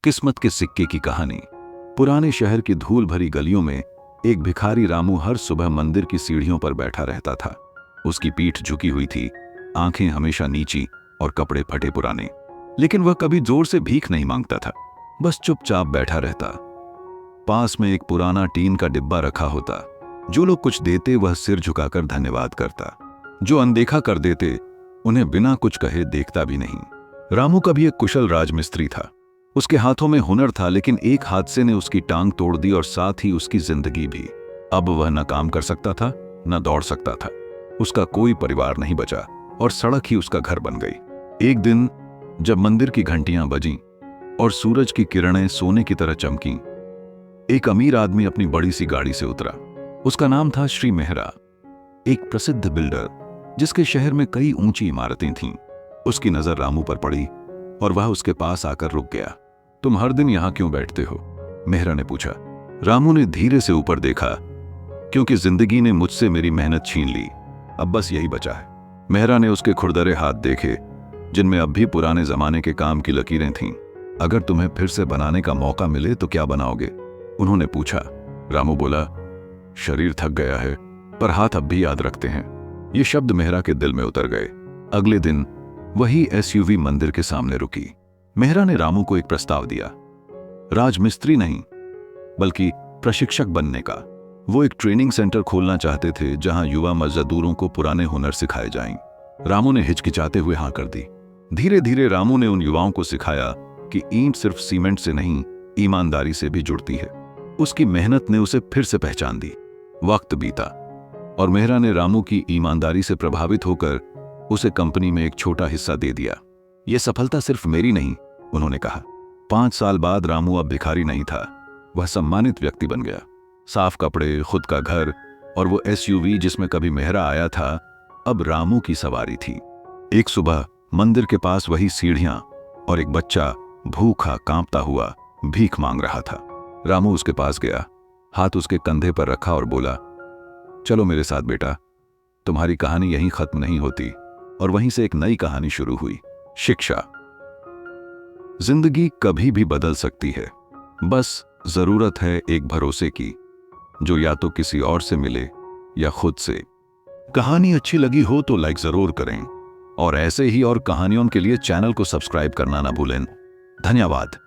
किस्मत के सिक्के की कहानी। पुराने शहर की धूल भरी गलियों में एक भिखारी रामू हर सुबह मंदिर की सीढ़ियों पर बैठा रहता था। उसकी पीठ झुकी हुई थी, आंखें हमेशा नीची और कपड़े फटे पुराने। लेकिन वह कभी जोर से भीख नहीं मांगता था, बस चुपचाप बैठा रहता। पास में एक पुराना टीन का डिब्बा रखा होता। जो लोग कुछ देते वह सिर झुकाकर धन्यवाद करता। जो अनदेखा कर देते उन्हें बिना कुछ कहे देखता भी नहीं। रामू कभी एक कुशल राजमिस्त्री था। उसके हाथों में हुनर था, लेकिन एक हादसे ने उसकी टांग तोड़ दी और साथ ही उसकी जिंदगी भी। अब वह न काम कर सकता था, न दौड़ सकता था। उसका कोई परिवार नहीं बचा और सड़क ही उसका घर बन गई। एक दिन जब मंदिर की घंटियां बजीं और सूरज की किरणें सोने की तरह चमकीं, एक अमीर आदमी अपनी बड़ी सी गाड़ी से उतरा। उसका नाम था श्री मेहरा, एक प्रसिद्ध बिल्डर जिसके शहर में कई ऊंची इमारतें थीं। उसकी नजर रामू पर पड़ी और वह उसके पास आकर रुक गया। तुम हर दिन यहां क्यों बैठते हो? मेहरा ने पूछा। रामू ने धीरे से ऊपर देखा। क्योंकि जिंदगी ने मुझसे मेरी मेहनत छीन ली, अब बस यही बचा है। मेहरा ने उसके खुरदरे हाथ देखे, जिनमें अब भी पुराने जमाने के काम की लकीरें थीं। अगर तुम्हें फिर से बनाने का मौका मिले तो क्या बनाओगे? उन्होंने पूछा। रामू बोला, शरीर थक गया है पर हाथ अब भी याद रखते हैं। ये शब्द मेहरा के दिल में उतर गए। अगले दिन वही एसयूवी मंदिर के सामने रुकी। मेहरा ने रामू को एक प्रस्ताव दिया, राजमिस्त्री नहीं बल्कि प्रशिक्षक बनने का। वो एक ट्रेनिंग सेंटर खोलना चाहते थे जहां युवा मजदूरों को पुराने हुनर सिखाए जाएं। रामू ने हिचकिचाते हुए हाँ कर दी। धीरे धीरे रामू ने उन युवाओं को सिखाया कि ईंट सिर्फ सीमेंट से नहीं, ईमानदारी से भी जुड़ती है। उसकी मेहनत ने उसे फिर से पहचान दी। वक्त बीता और मेहरा ने रामू की ईमानदारी से प्रभावित होकर उसे कंपनी में एक छोटा हिस्सा दे दिया। यह सफलता सिर्फ मेरी नहीं, उन्होंने कहा। 5 साल बाद रामू अब भिखारी नहीं था, वह सम्मानित व्यक्ति बन गया। साफ कपड़े, खुद का घर और वो एसयूवी जिसमें कभी मेहरा आया था, अब रामू की सवारी थी। एक सुबह मंदिर के पास वही सीढ़ियां और एक बच्चा भूखा कांपता हुआ भीख मांग रहा था। रामू उसके पास गया, हाथ उसके कंधे पर रखा और बोला, चलो मेरे साथ बेटा, तुम्हारी कहानी यहीं खत्म नहीं होती। और वहीं से एक नई कहानी शुरू हुई। शिक्षा। जिंदगी कभी भी बदल सकती है, बस जरूरत है एक भरोसे की, जो या तो किसी और से मिले या खुद से। कहानी अच्छी लगी हो तो लाइक जरूर करें और ऐसे ही और कहानियों के लिए चैनल को सब्सक्राइब करना ना भूलें। धन्यवाद।